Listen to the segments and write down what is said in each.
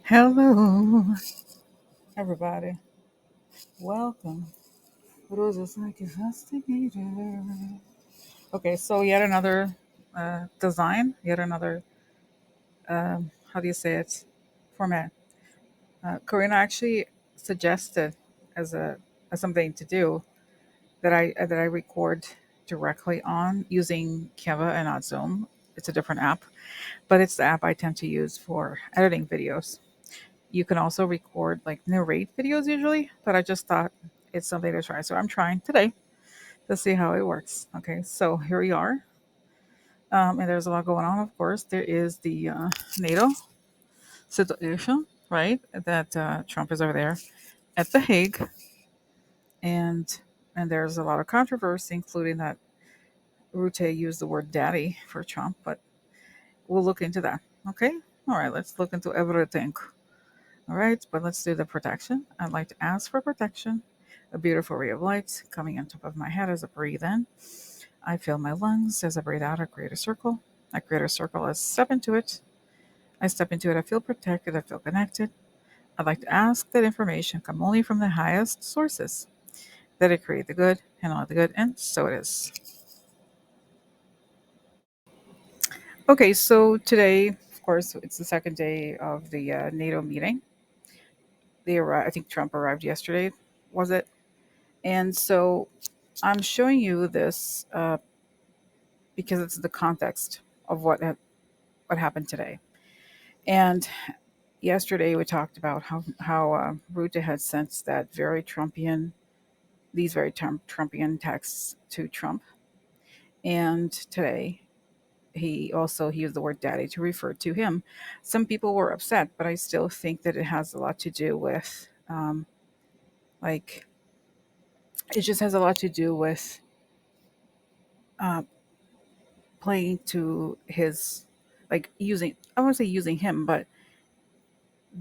Hello, everybody. Welcome. Roses like investigator. Okay, so yet another design, yet another, how do you say it, format. Karina actually suggested as a as something to do that I record directly on using Canva and not Zoom. It's a different app, but it's the app I tend to use for editing videos. You can also record like narrate videos usually, but I just thought it's something to try. So I'm trying today to see how it works. Okay, so here we are. And there's a lot going on, of course. There is the NATO situation, right? That Trump is over there at The Hague. And and there's a lot of controversy, including that Rutte used the word daddy for Trump, but we'll look into that. Okay? All right, let's look into everything. All right, but let's do the protection. I'd like to ask for protection. A beautiful ray of light coming on top of my head as I breathe in. I feel my lungs as I breathe out. I create a circle. I create a circle. I step into it. I step into it. I feel protected. I feel connected. I'd like to ask that information come only from the highest sources, that I create the good and all the good, and so it is. Okay, so today, of course, it's the second day of the NATO meeting. I think Trump arrived yesterday, was it? And so I'm showing you this because it's the context of what happened today. And yesterday we talked about how Rutte had sent that very Trumpian these very Trumpian texts to Trump, and today he used the word daddy to refer to him. Some people were upset, but I still think that it has a lot to do with like it just has a lot to do with uh, playing to his like using I won't say using him, but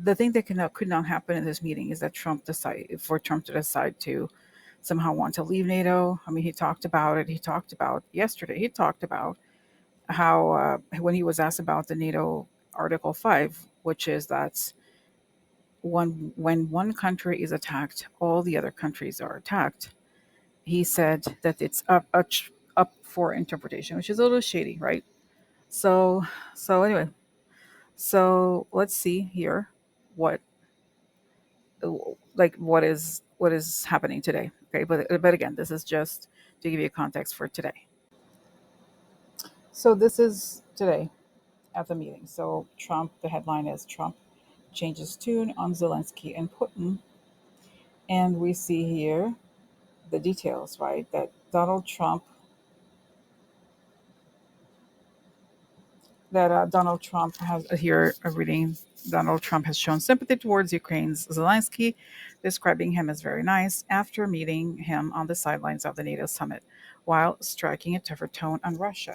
the thing that could not happen in this meeting is that Trump to decide to somehow want to leave NATO. I mean, he talked about it. He talked about yesterday. He talked about how when he was asked about the NATO Article 5, which is that when one country is attacked, all the other countries are attacked. He said that it's up for interpretation, which is a little shady, right? So anyway, so let's see here what what is happening today. Okay, but again, this is just to give you context for today. So this is today at the meeting. So Trump, the headline is Trump changes tune on Zelensky and Putin, and we see here the details, right? Donald Trump has here a reading. Donald Trump has shown sympathy towards Ukraine's Zelensky, describing him as very nice after meeting him on the sidelines of the NATO summit, while striking a tougher tone on Russia.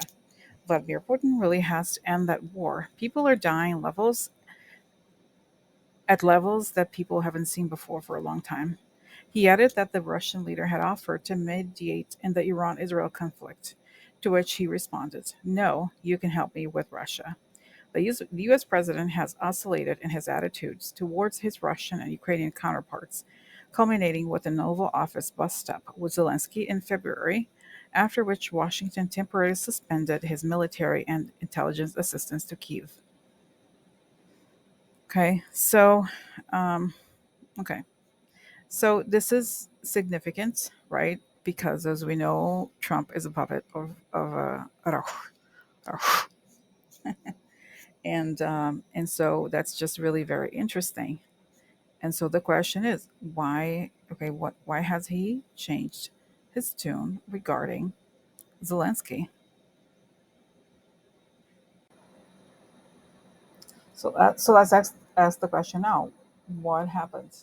Vladimir Putin really has to end that war. People are dying at levels that people haven't seen before for a long time. He added that the Russian leader had offered to mediate in the Iran Israel conflict, to which he responded, "No, you can help me with Russia." The US president has oscillated in his attitudes towards his Russian and Ukrainian counterparts, culminating with an Oval Office bust up with Zelensky in February, after which Washington temporarily suspended his military and intelligence assistance to Kiev. Okay, um, okay, so this is significant, right? Because as we know, Trump is a puppet of and so that's just really very interesting. And so the question is, why? Okay, why has he changed his tune regarding Zelensky? So let's ask the question now. What happened?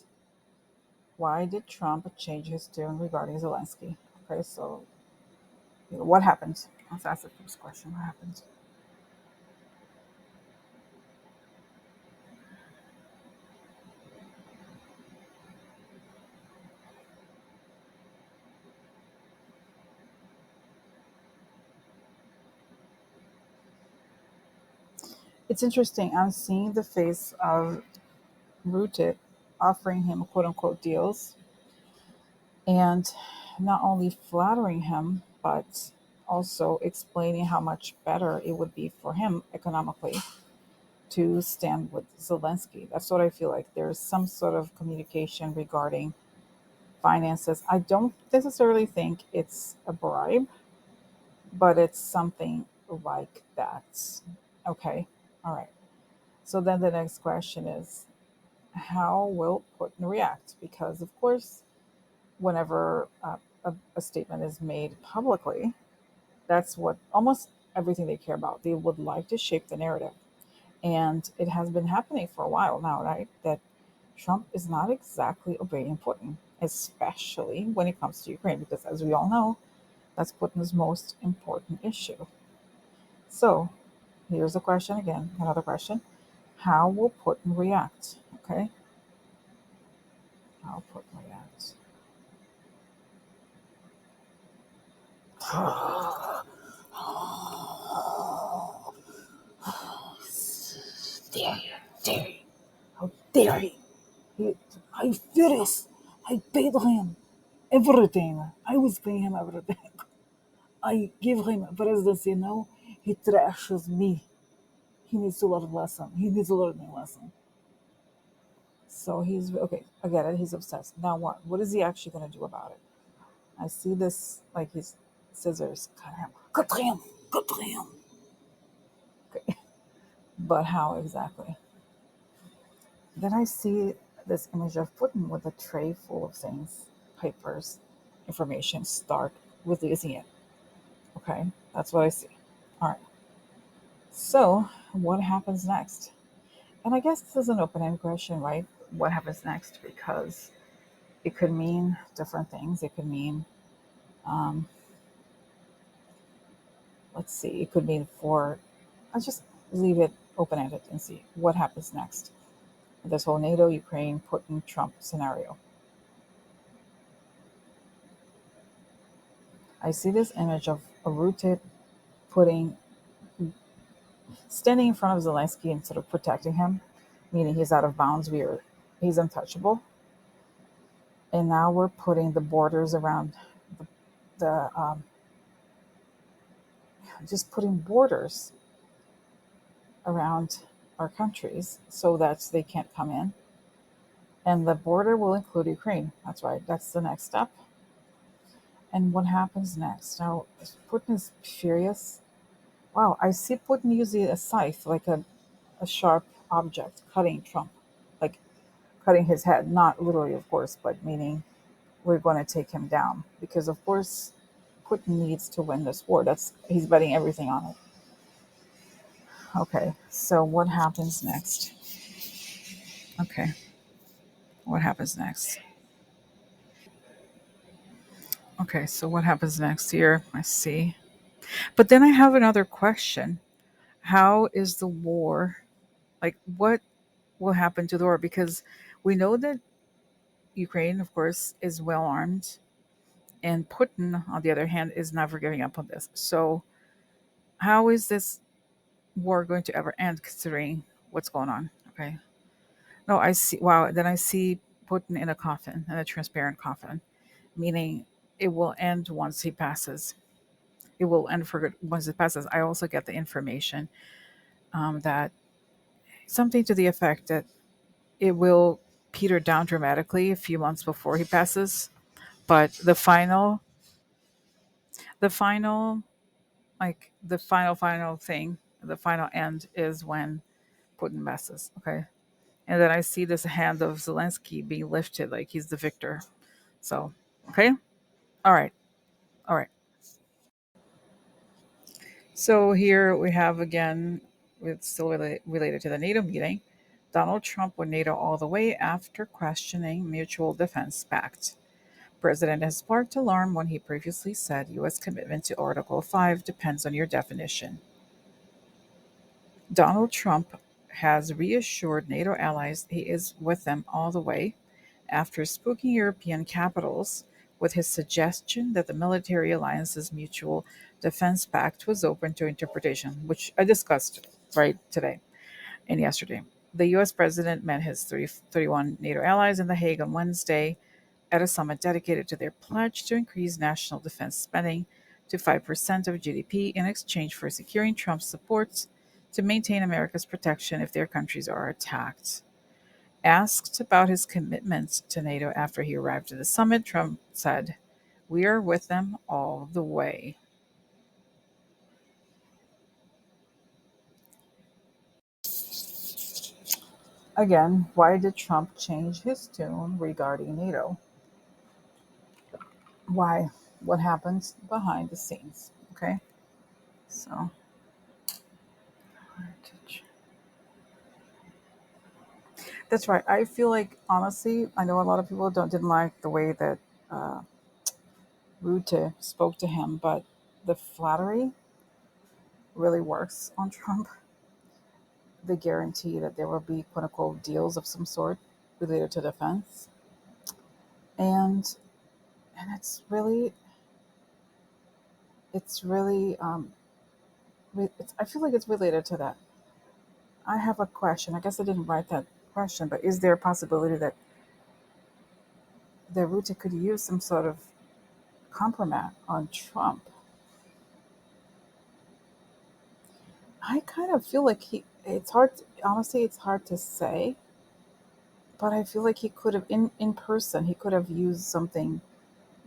Why did Trump change his tune regarding Zelensky? Okay, so what happened? Let's ask the first question. What happened? It's interesting. I'm seeing the face of Rutte offering him quote unquote deals and not only flattering him, but also explaining how much better it would be for him economically to stand with Zelensky. That's what I feel like. There's some sort of communication regarding finances. I don't necessarily think it's a bribe, but it's something like that. Okay. All right. So then the next question is, how will Putin react? Because, of course, whenever a statement is made publicly, that's what almost everything they care about. They would like to shape the narrative. And it has been happening for a while now, right? That Trump is not exactly obeying Putin, especially when it comes to Ukraine, because as we all know, that's Putin's most important issue. So here's the question again, another question. How will Putin react? Okay, how will Putin react? Dare you, dare you, how dare you? I furious. I paid him everything. I was paying him everything. I give him presidency now. He trashes me. He needs to learn a lesson. He needs to learn a lesson. So he's okay. I get it. He's obsessed. Now what? What is he actually going to do about it? I see this like his scissors. Cut him. Cut him. Cut him. Okay. But how exactly? Then I see this image of Putin with a tray full of things, papers, information. Start releasing it. Okay, that's what I see. All right. So what happens next? And I guess this is an open-ended question, right? What happens next? Because it could mean different things. It could mean, um, let's see, it could mean for, let's just leave it open-ended and see what happens next. This whole NATO, Ukraine, Putin, Trump scenario. I see this image of a Rutte putting, standing in front of Zelensky and sort of protecting him, meaning he's out of bounds. He's untouchable. And now we're putting the borders around the just putting borders around our countries so that they can't come in. And the border will include Ukraine. That's right. That's the next step. And what happens next? Now, Putin is furious. Wow, I see Putin using a scythe, like a sharp object, cutting Trump, like cutting his head. Not literally, of course, but meaning we're going to take him down. Because, of course, Putin needs to win this war. He's betting everything on it. Okay, so what happens next? Okay, what happens next? Okay, so what happens next here? I see. But then I have another question. How is the war? Like, what will happen to the war? Because we know that Ukraine, of course, is well armed, and Putin, on the other hand, is never giving up on this. So, how is this war going to ever end, considering what's going on? Okay. No, I see. Wow. Then I see Putin in a coffin, in a transparent coffin, meaning it will end once he passes. It will end for good once it passes. I also get the information that something to the effect that it will peter down dramatically a few months before he passes, but the final, like the final thing, the final end is when Putin passes. Okay, and then I see this hand of Zelensky being lifted, like he's the victor. So, okay, all right, all right. So here we have again, it's still related to the NATO meeting. Donald Trump with NATO all the way after questioning mutual defense pact. President has sparked alarm when he previously said U.S. commitment to Article 5 depends on your definition. Donald Trump has reassured NATO allies he is with them all the way after spooking European capitals with his suggestion that the military alliance's mutual defense pact was open to interpretation, which I discussed right today and yesterday. The US president met his 31 NATO allies in The Hague on Wednesday at a summit dedicated to their pledge to increase national defense spending to 5% of GDP in exchange for securing Trump's support to maintain America's protection if their countries are attacked. Asked about his commitment to NATO after he arrived at the summit, Trump said, "We are with them all the way." Again, why did Trump change his tune regarding NATO? Why? What happens behind the scenes? Okay, so that's right. I feel like honestly, I know a lot of people didn't like the way that uh, Rutte spoke to him, but the flattery really works on Trump. The guarantee that there will be quote unquote deals of some sort related to defense, and it's really I feel like it's related to that. I have a question. I guess I didn't write that question, but is there a possibility that the Rutte could use some sort of compromise on Trump? I kind of feel like it's hard, honestly, it's hard to say, but I feel like he could have, in person, he could have used something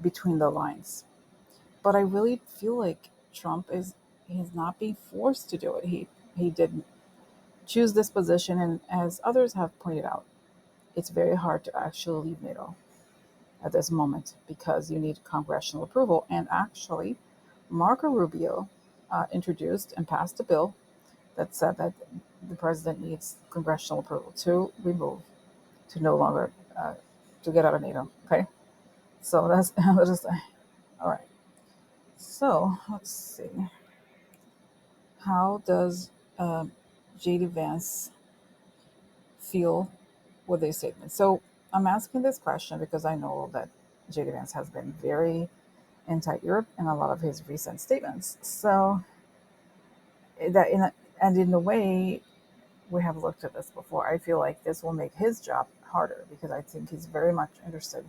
between the lines. But I really feel like he's not being forced to do it. He didn't choose this position. And as others have pointed out, it's very hard to actually leave NATO at this moment because you need congressional approval. And actually, Marco Rubio introduced and passed a bill that said that the president needs congressional approval to remove, to no longer, to get out of NATO. Okay, so that's let's just say, all right. So let's see. How does JD Vance feel with these statements? So I'm asking this question because I know that JD Vance has been very anti-Europe in a lot of his recent statements. So that and in a way, we have looked at this before. I feel like this will make his job harder because I think he's very much interested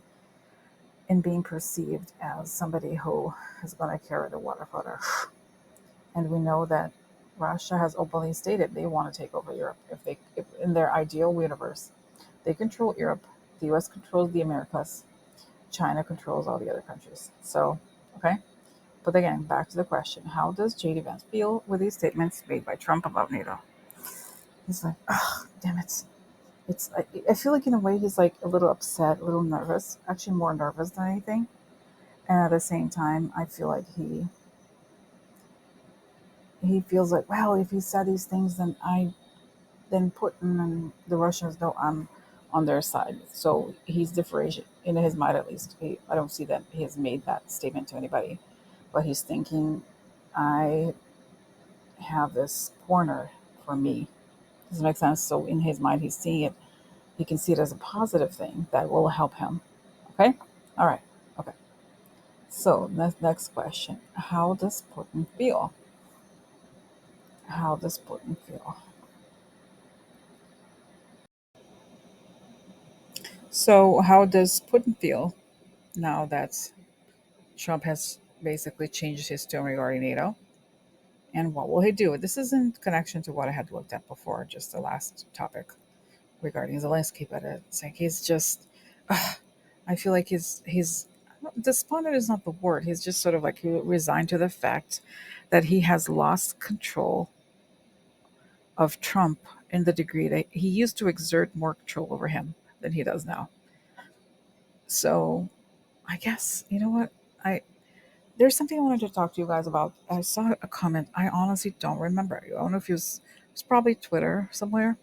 in being perceived as somebody who is going to carry the water for her. And we know that Russia has openly stated they want to take over Europe if in their ideal universe. They control Europe, the US controls the Americas, China controls all the other countries. So, okay. But again, back to the question, how does JD Vance feel with these statements made by Trump about NATO? He's like, oh, damn it. I feel like in a way he's like a little upset, a little nervous, actually more nervous than anything. And at the same time, I feel like he feels like, well, if he said these things, then Putin and the Russians know I'm on their side. So he's differentiating in his mind, at least. I don't see that he has made that statement to anybody, but he's thinking, I have this corner for me. Does it make sense? So in his mind, he's seeing it. He can see it as a positive thing that will help him. Okay. All right. Okay. So next question: how does Putin feel? How does Putin feel? So how does Putin feel now that Trump has basically changed his tone regarding NATO? And what will he do? This is in connection to what I had looked at before, just the last topic regarding Zelenskyy. But it's like he's just, I feel like he's despondent is not the word. He's just sort of like he resigned to the fact that he has lost control of Trump in the degree that he used to exert more control over him than he does now. So I guess you know what I there's something I wanted to talk to you guys about. I saw a comment. I honestly don't remember. I don't know if it was probably Twitter somewhere.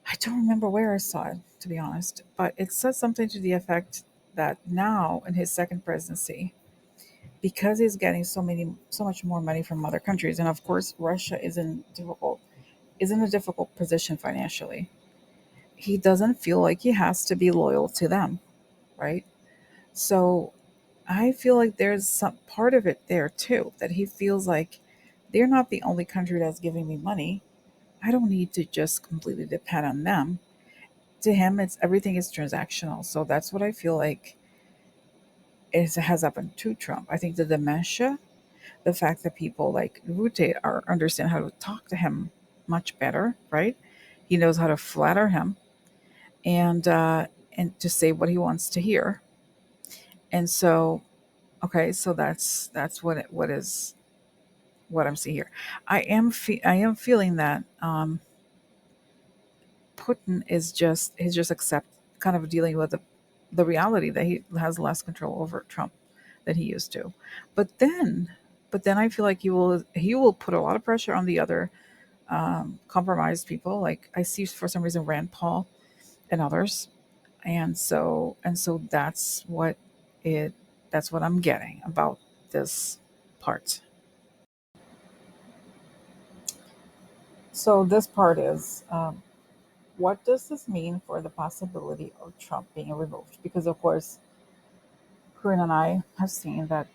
I don't remember where I saw it, to be honest. But it said something to the effect that now in his second presidency, because he's getting so much more money from other countries, and of course Russia is in a difficult position financially. He doesn't feel like he has to be loyal to them, right? So I feel like there's some part of it there too that he feels like they're not the only country that's giving me money. I don't need to just completely depend on them. To him, it's everything is transactional. So that's what I feel like has happened to Trump. I think the dementia, the fact that people like Rutte are understand how to talk to him much better, right? He knows how to flatter him and to say what he wants to hear. And so, okay, so that's what is what I'm seeing here. I am feeling that Putin is just he's just accept kind of dealing with the reality that he has less control over Trump than he used to. But then but then I feel like he will put a lot of pressure on the other compromised people. Like I see for some reason Rand Paul and others, and so it that's what I'm getting about this part. So this part is what does this mean for the possibility of Trump being removed? Because of course, Corinne and I have seen that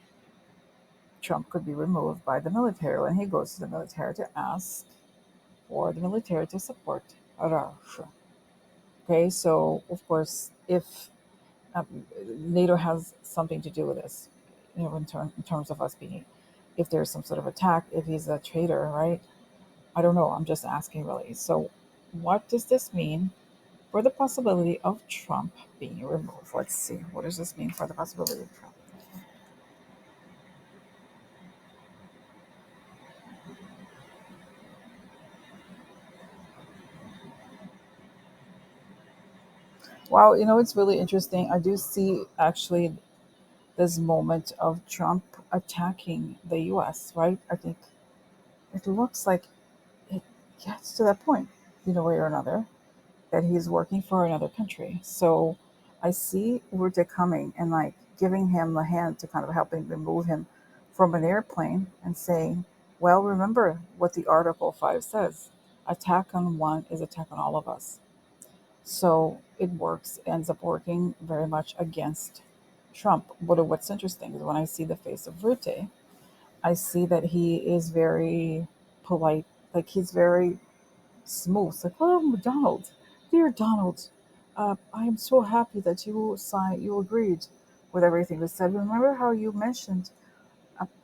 Trump could be removed by the military when he goes to the military to ask for the military to support Russia. Okay, so of course, if NATO has something to do with this, in terms of us being, if there's some sort of attack, if he's a traitor, right? I don't know. I'm just asking, really. So, what does this mean for the possibility of Trump being removed? Let's see. What does this mean for the possibility of Trump? Wow, it's really interesting. I do see actually this moment of Trump attacking the US, right? I think it looks like it gets to that point, in a way or another, that he's working for another country. So I see Rutte coming and like giving him the hand to kind of helping remove him from an airplane and saying, well, remember what the Article 5 says: attack on one is attack on all of us. So it works, ends up working very much against Trump. But what's interesting is when I see the face of Rutte, I see that he is very polite, like he's very smooth. It's like, oh, Donald, dear Donald, I am so happy that you agreed with everything we said. Remember how you mentioned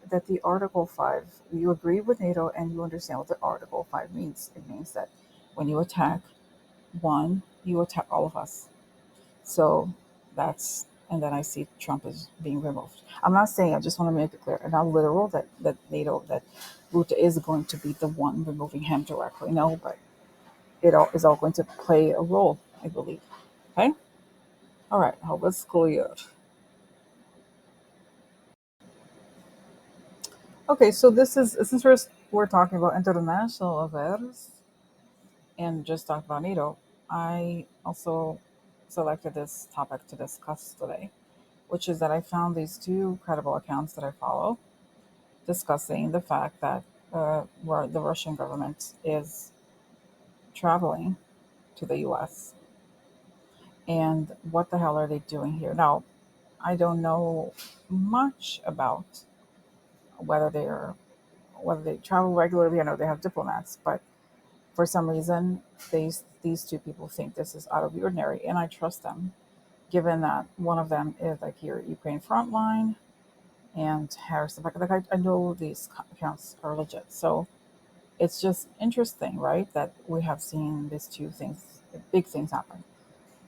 that the Article 5, you agree with NATO and you understand what the Article 5 means. It means that when you attack one, you attack all of us. So and then I see Trump is being removed. I'm not saying, I just want to make it clear, and not literal that NATO, that Rutte is going to be the one removing him directly. No, but it all is all going to play a role, I believe. Okay? All right, how was school year? Okay, so this is since we're talking about international affairs and just talk about NATO, I also selected this topic to discuss today, which is that I found these two credible accounts that I follow discussing the fact that where the Russian government is traveling to the U.S. and what the hell are they doing here? Now, I don't know much about whether they're whether they travel regularly. I know they have diplomats, but for some reason, these two people think this is out of the ordinary, and I trust them, given that one of them is like here Ukraine frontline and Harrison. Like I know these accounts are legit, so it's just interesting, right? That we have seen these two things, big things happen.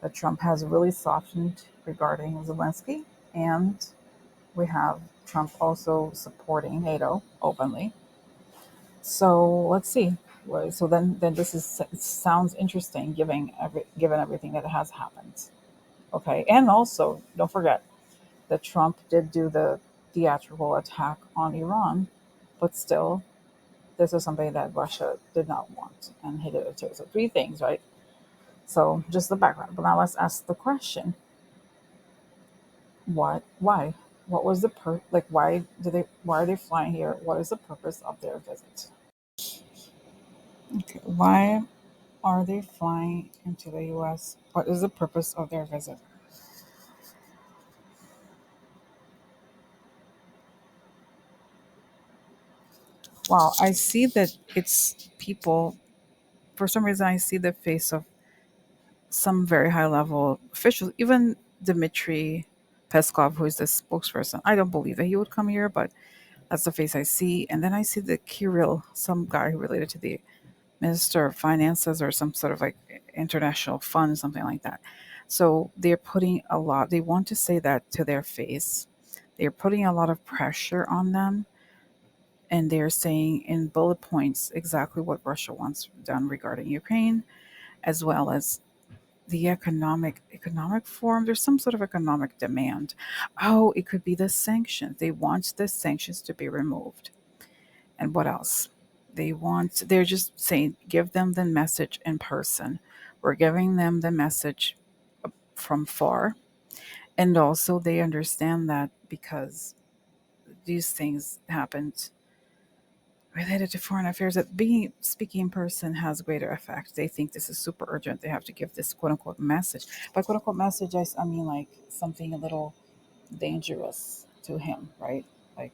That Trump has really softened regarding Zelensky, and we have Trump also supporting NATO openly. So let's see. So then this is it sounds interesting, given everything that has happened. Okay, and also don't forget that Trump did do the theatrical attack on Iran, but still, this is something that Russia did not want, and he did it too. So three things, right? So just the background. But now let's ask the question: what? Why? What was the like? Why do they? Why are they flying here? What is the purpose of their visit? Okay, why are they flying into the U.S.? What is the purpose of their visit? Wow, I see that it's people. for some reason, I see the face of some very high level officials, even Dmitry Peskov, who is the spokesperson. I don't believe that he would come here, but that's the face I see. And then I see the Kirill, some guy who related to the Minister of Finances or some sort of like international fund, something like that. So they're putting a lot, they want to say that to their face. They're putting a lot of pressure on them, and they're saying in bullet points exactly what Russia wants done regarding Ukraine, as well as the economic form. There's some sort of economic demand. Oh, it could be the sanctions. They want the sanctions to be removed. And what else? They're just saying, give them the message in person. We're giving them the message from far. And also, they understand that because these things happened related to foreign affairs, that being speaking in person has greater effect. They think this is super urgent. They have to give this quote unquote message. By quote unquote message, I mean like something a little dangerous to him, right? Like,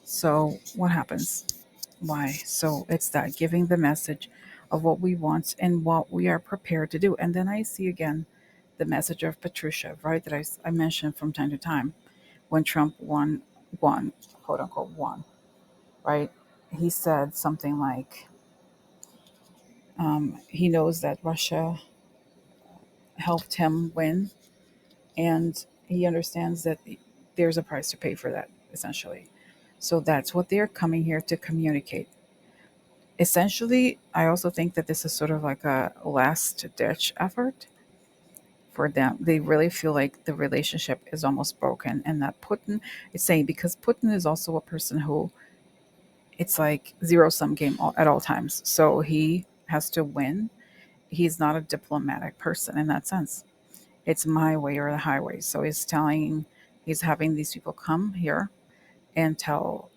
so what happens? Why? So it's that giving the message of what we want and what we are prepared to do. And then I see again the message of Patricia, right? That I mentioned from time to time when Trump won, quote unquote, won, right? He said something like, he knows that Russia helped him win, and he understands that there's a price to pay for that, essentially. So that's what they're coming here to communicate. Essentially, I also think that this is sort of like a last ditch effort for them. They really feel like the relationship is almost broken, and that Putin is saying, because Putin is also a person who, it's like zero sum game at all times. So he has to win. He's not a diplomatic person in that sense. It's my way or the highway. So he's having these people come here and tell,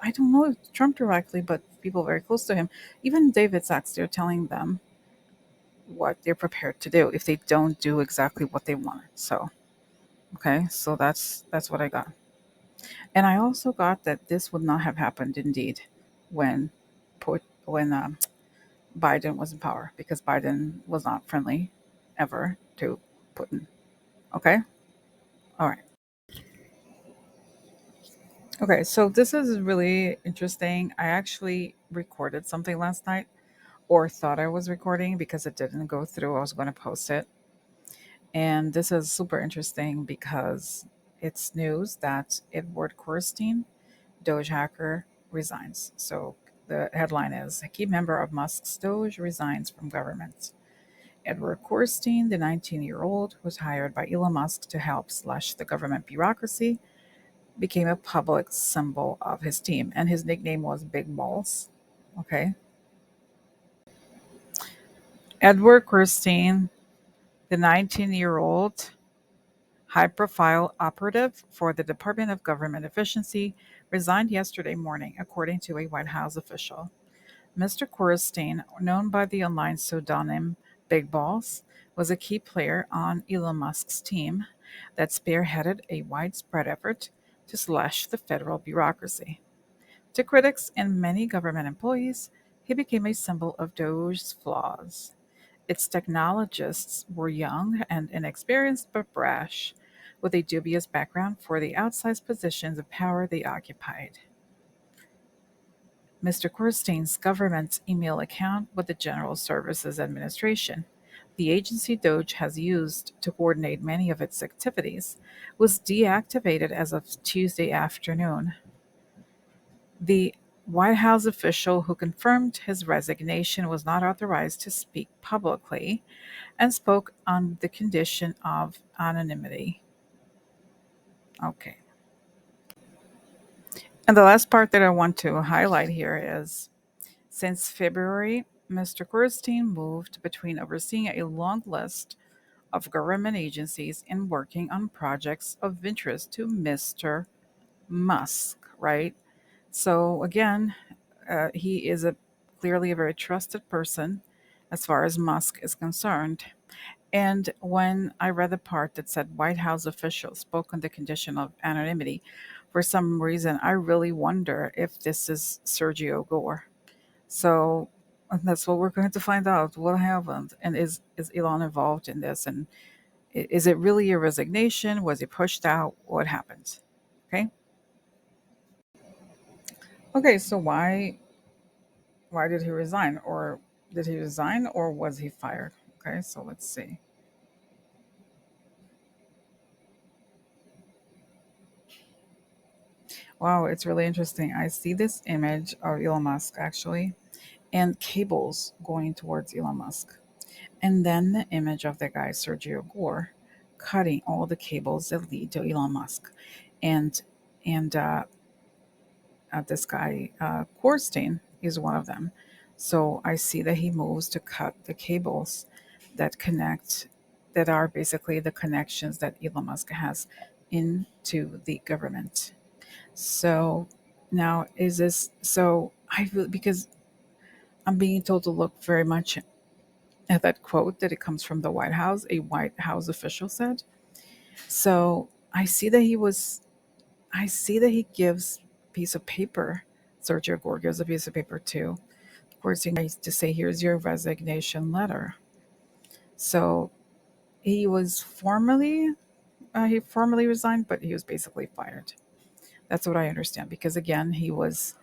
I don't know Trump directly, but people very close to him, even David Sachs, they're telling them what they're prepared to do if they don't do exactly what they want. So, okay, so that's what I got. And I also got that this would not have happened indeed when when Biden was in power, because Biden was not friendly ever to Putin. Okay? All right. Okay, so this is really interesting. I actually recorded something last night, or thought I was recording because it didn't go through. I was going to post it. And this is super interesting because it's news that Edward Korstein, Doge hacker, resigns. So the headline is, a key member of Musk's Doge resigns from government. Edward Korstein, the 19-year-old who was hired by Elon Musk to help slash the government bureaucracy, became a public symbol of his team, and his nickname was Big Balls. Okay. Edward Korstein, the 19-year-old high profile operative for the Department of Government Efficiency, resigned yesterday morning, according to a White House official. Mr. Korstein, known by the online pseudonym Big Balls, was a key player on Elon Musk's team that spearheaded a widespread effort to slash the federal bureaucracy. To critics and many government employees, he became a symbol of Doge's flaws. Its technologists were young and inexperienced but brash, with a dubious background for the outsized positions of power they occupied. Mr. Korstein's government email account with the General Services Administration, the agency Doge has used to coordinate many of its activities, was deactivated as of Tuesday afternoon. The White House official who confirmed his resignation was not authorized to speak publicly and spoke on the condition of anonymity. Okay. And the last part that I want to highlight here is, since February, Mr. Korstein moved between overseeing a long list of government agencies and working on projects of interest to Mr. Musk, right? So again, he is clearly a very trusted person as far as Musk is concerned. And when I read the part that said White House officials spoke on the condition of anonymity, for some reason, I really wonder if this is Sergio Gor. So And that's what we're going to find out. What happened? And is Elon involved in this? And is it really a resignation? Was he pushed out? What happened? Okay. Okay. So why did he resign? Or did he resign or was he fired? Okay. So let's see. Wow, it's really interesting. I see this image of Elon Musk actually, and cables going towards Elon Musk. And then the image of the guy, Sergio Gor, cutting all the cables that lead to Elon Musk. And and this guy, Korstein, is one of them. So I see that he moves to cut the cables that connect, that are basically the connections that Elon Musk has into the government. So now is this so because I'm being told to look very much at that quote that it comes from the White House, a White House official said. So I see that he gives a piece of paper. Sergio Gor gives a piece of paper too. Of course, he needs to say, "Here's your resignation letter." So he formally resigned, but he was basically fired. That's what I understand because again, he's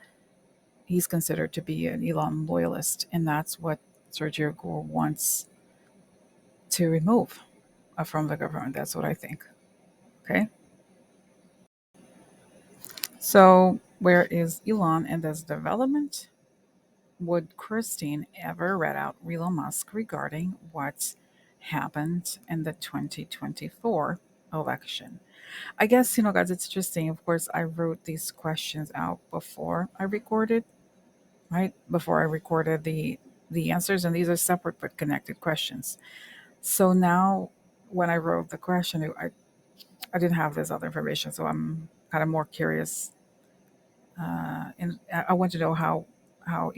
considered to be an Elon loyalist, and that's what Sergio Gor wants to remove from the government. That's what I think. Okay. So, where is Elon in this development? Would Christine ever read out Elon Musk regarding what happened in the 2024 election? I guess, guys, it's interesting. Of course, I wrote these questions out before I recorded, right? Before I recorded the answers, and these are separate but connected questions. So now, when I wrote the question, I didn't have this other information, so I'm kind of more curious, and I want to know how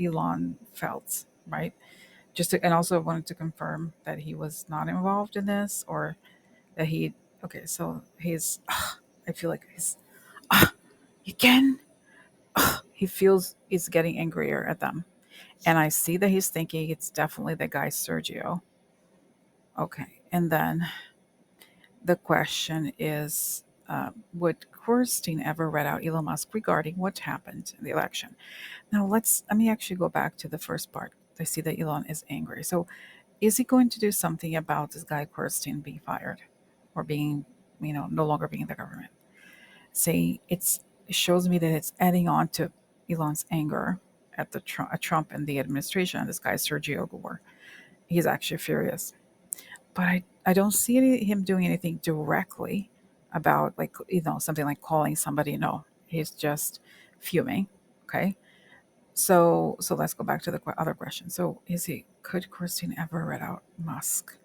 Elon felt, right? And also wanted to confirm that he was not involved in this, or that he. Okay, so he's. I feel like he's again. He feels he's getting angrier at them, and I see that he's thinking it's definitely the guy Sergio. Okay, and then the question is. Would Kirstein ever read out Elon Musk regarding what happened in the election? Now let me actually go back to the first part. I see that Elon is angry. So is he going to do something about this guy Kirsten being fired or being, no longer being in the government? See, it shows me that it's adding on to Elon's anger at at Trump and the administration. This guy Sergio Gor, he's actually furious. But I don't see him doing anything directly about like something like calling somebody. No, he's just fuming. Okay. So let's go back to the other question. So could Christine ever read out Musk?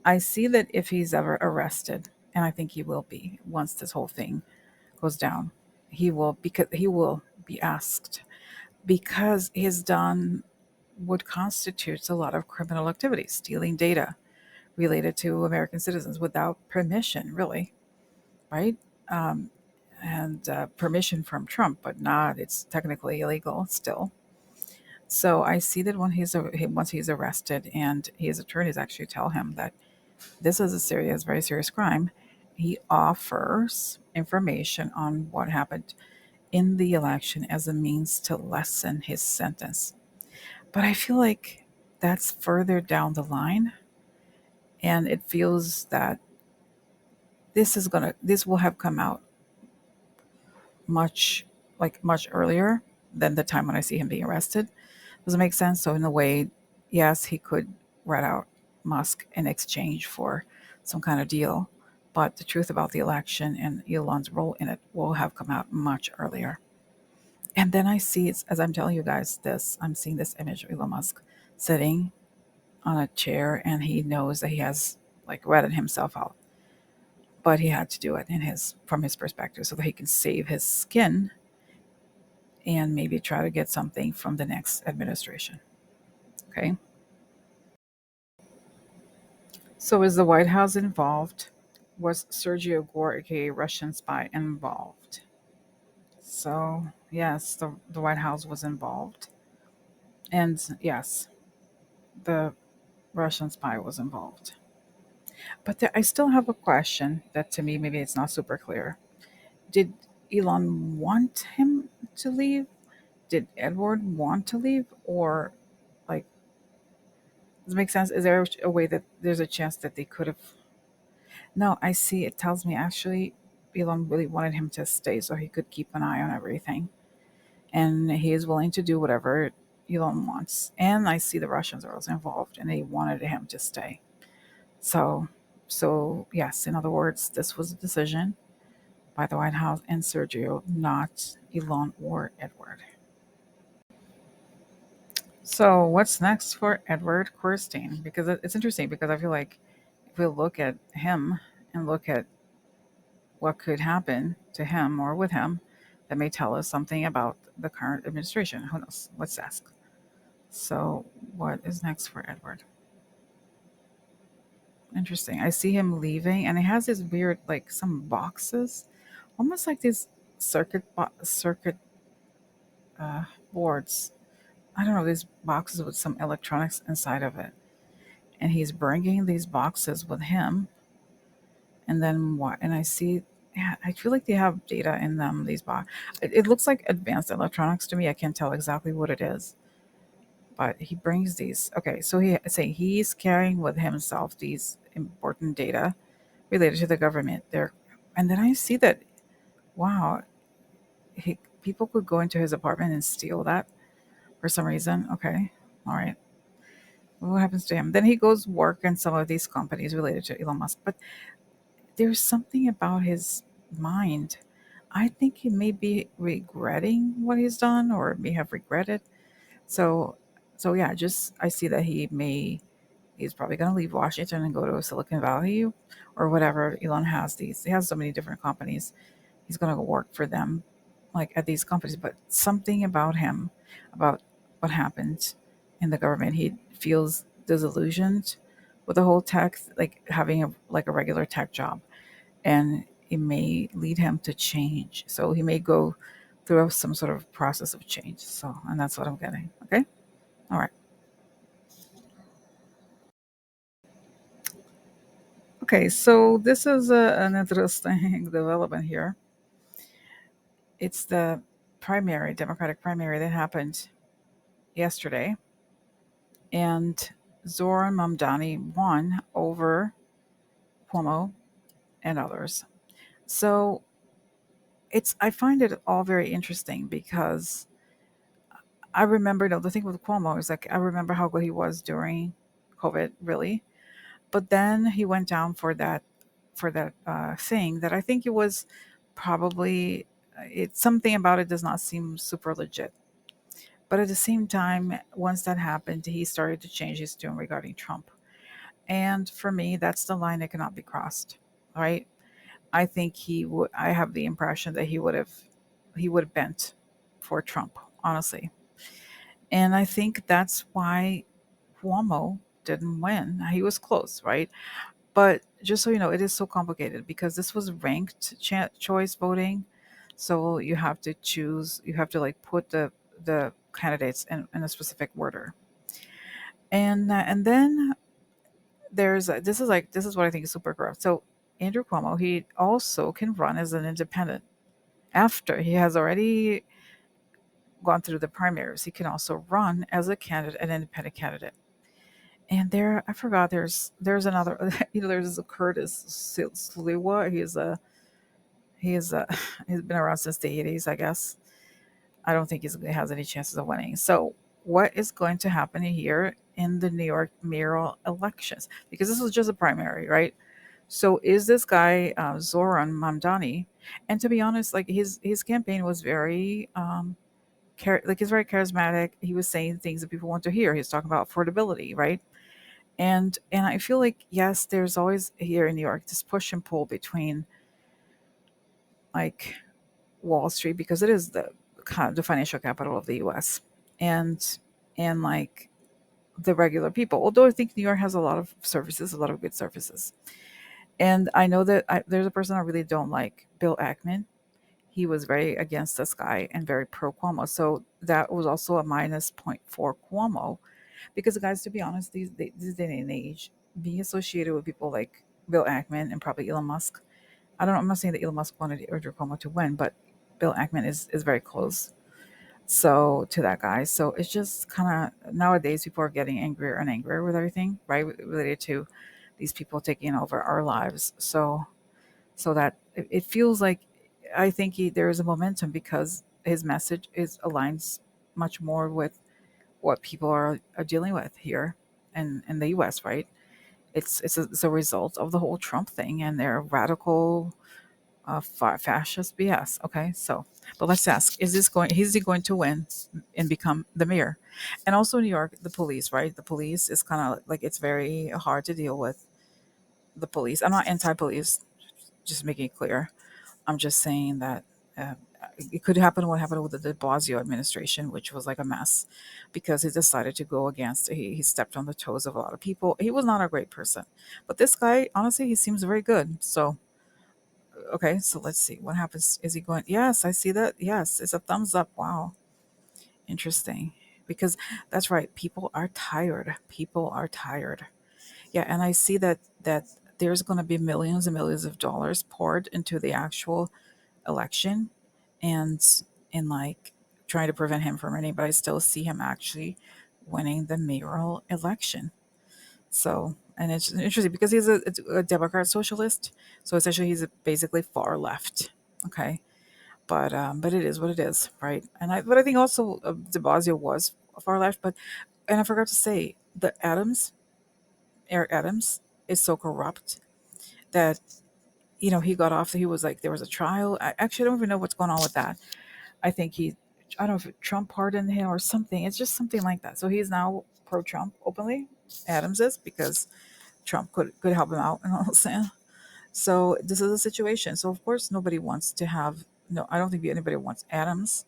I see that if he's ever arrested, and I think he will be once this whole thing goes down, he will be asked because he's done what constitutes a lot of criminal activity, stealing data related to American citizens without permission, really, right? Um, and permission from Trump, but not. It's technically illegal still. So I see that once he's arrested, and his attorneys actually tell him that this is a serious, very serious crime, he offers information on what happened in the election as a means to lessen his sentence. But I feel like that's further down the line, and it feels that this will have come out much much earlier than the time when I see him being arrested. Does it make sense? So in a way, yes, he could rat out Musk in exchange for some kind of deal, but the truth about the election and Elon's role in it will have come out much earlier. And then I see, as I'm telling you guys this, I'm seeing this image of Elon Musk sitting on a chair, and he knows that he has like ratted himself out, but he had to do it from his perspective so that he can save his skin and maybe try to get something from the next administration. Okay. So is the White House involved? Was Sergio Gor, aka Russian spy, involved? So yes, the White House was involved. And yes, the Russian spy was involved. But I still have a question that to me maybe it's not super clear. Did Elon want him to leave? Did Edward want to leave? Or, like, does it make sense? Is there a way that there's a chance that they could have? No, I see. It tells me actually Elon really wanted him to stay so he could keep an eye on everything. And he is willing to do whatever Elon wants. And I see the Russians are also involved and they wanted him to stay. So, so yes, in other words, this was a decision by the White House and Sergio, not Elon or Edward. So, what's next for Edward Corstein? Because it's interesting because I feel like if we look at him and look at what could happen to him or with him, that may tell us something about the current administration. Who knows? Let's ask. So, what is next for Edward? Interesting. I see him leaving, and he has this weird, like some boxes, almost like these circuit uh, boards. I don't know, these boxes with some electronics inside of it, and he's bringing these boxes with him. And then what? And I see, yeah, I feel like they have data in them. These box, it looks like advanced electronics to me. I can't tell exactly what it is, but he brings these. Okay, so he's carrying with himself these important data related to the government there. And then I see that, wow, people could go into his apartment and steal that for some reason. Okay, all right. What happens to him? Then he goes work in some of these companies related to Elon Musk. But there's something about his mind. I think he may be regretting what he's done or may have regretted. So so yeah, just I see that he's probably gonna leave Washington and go to Silicon Valley or whatever. Elon has these. He has so many different companies. He's gonna go work for them, like at these companies. But something about him, about what happened in the government, he feels disillusioned with the whole tech, like having a regular tech job, and it may lead him to change. So he may go through some sort of process of change. So, and that's what I'm getting. Okay, all right. Okay, so this is an interesting development here. It's the primary, Democratic primary that happened yesterday, and Zoran Mamdani won over Cuomo and others. So I find it all very interesting because I remember, the thing with Cuomo is like I remember how good he was during COVID, really, but then he went down for that thing that I think it was probably it's something about it does not seem super legit. But at the same time, once that happened, he started to change his tune regarding Trump. And for me, that's the line that cannot be crossed. Right? I think he would. I have the impression that he would have bent for Trump, honestly. And I think that's why Cuomo didn't win. He was close, right? But just so you know, it is so complicated because this was ranked choice voting. So you have to choose. You have to like put the candidates in a specific order, and then this is what I think is super corrupt. So Andrew Cuomo, he also can run as an independent after he has already gone through the primaries. He can also run as a candidate, an independent candidate. And there, I forgot. There's another. There's a Curtis Sliwa. He's he's been around since the 80s, I guess. I don't think he has any chances of winning. So, what is going to happen here in the New York mayoral elections? Because this was just a primary, right? So, is this guy Zoran Mamdani? And to be honest, like his campaign was very like he's very charismatic. He was saying things that people want to hear. He's talking about affordability, right? And I feel like yes, there's always here in New York this push and pull between like Wall Street because it is the financial capital of the U.S. and and like the regular people. Although I think New York has a lot of services, a lot of good services, and I know that there's a person I really don't like, Bill Ackman. he was very against this guy and very pro Cuomo. So that was also a minus point for Cuomo. Because, guys, to be honest, this day and age, being associated with people like Bill Ackman and probably Elon Musk, I don't know, I'm not saying that Elon Musk wanted Andrew Cuomo to win, but Bill Ackman is very close so to that guy. So it's just kind of nowadays people are getting angrier and angrier with everything, right? Related to these people taking over our lives. So that it feels like I think there is a momentum because his message is aligns much more with what people are dealing with here in the U.S. Right? It's a result of the whole Trump thing and their radical fascist BS. Okay, so but let's ask: Is he going to win and become the mayor? And also New York, the police, right? The police is kind of like it's very hard to deal with the police. I'm not anti-police, just making it clear. I'm just saying that uh, it could happen what happened with the De Blasio administration, which was like a mess because he decided to go against, he stepped on the toes of a lot of people. He was not a great person. But this guy, honestly, he seems very good. So, okay, so let's see what happens. Is he going? Yes, I see that. Yes, it's a thumbs up. Wow. Interesting. Because that's right. People are tired. People are tired. Yeah, and I see that there's going to be millions and millions of dollars poured into the actual election and in like trying to prevent him from winning, but I still see him actually winning the mayoral election. So, and it's interesting because he's a Democrat socialist. So essentially, he's basically far left. Okay, but it is what it is, right? But I think also De Blasio was far left. But and I forgot to say the Eric Adams, is so corrupt that he got off. He was like there was a trial. I actually don't even know what's going on with that. I think I don't know if Trump pardoned him or something. It's just something like that. So he's now pro Trump openly. Adams is because Trump could help him out and all that. So this is a situation. So of course nobody wants to have no. I don't think anybody wants Adams,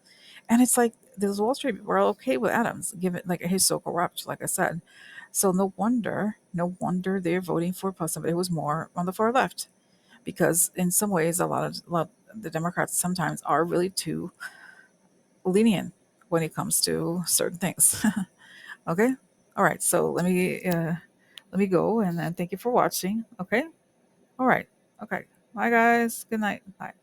and it's like those Wall Street people are okay with Adams, given like he's so corrupt, like I said. So no wonder they're voting for somebody who's more on the far left, because in some ways a lot of the Democrats sometimes are really too lenient when it comes to certain things. Okay, all right. So let me go and then thank you for watching. Okay, all right. Okay, bye guys. Good night. Bye.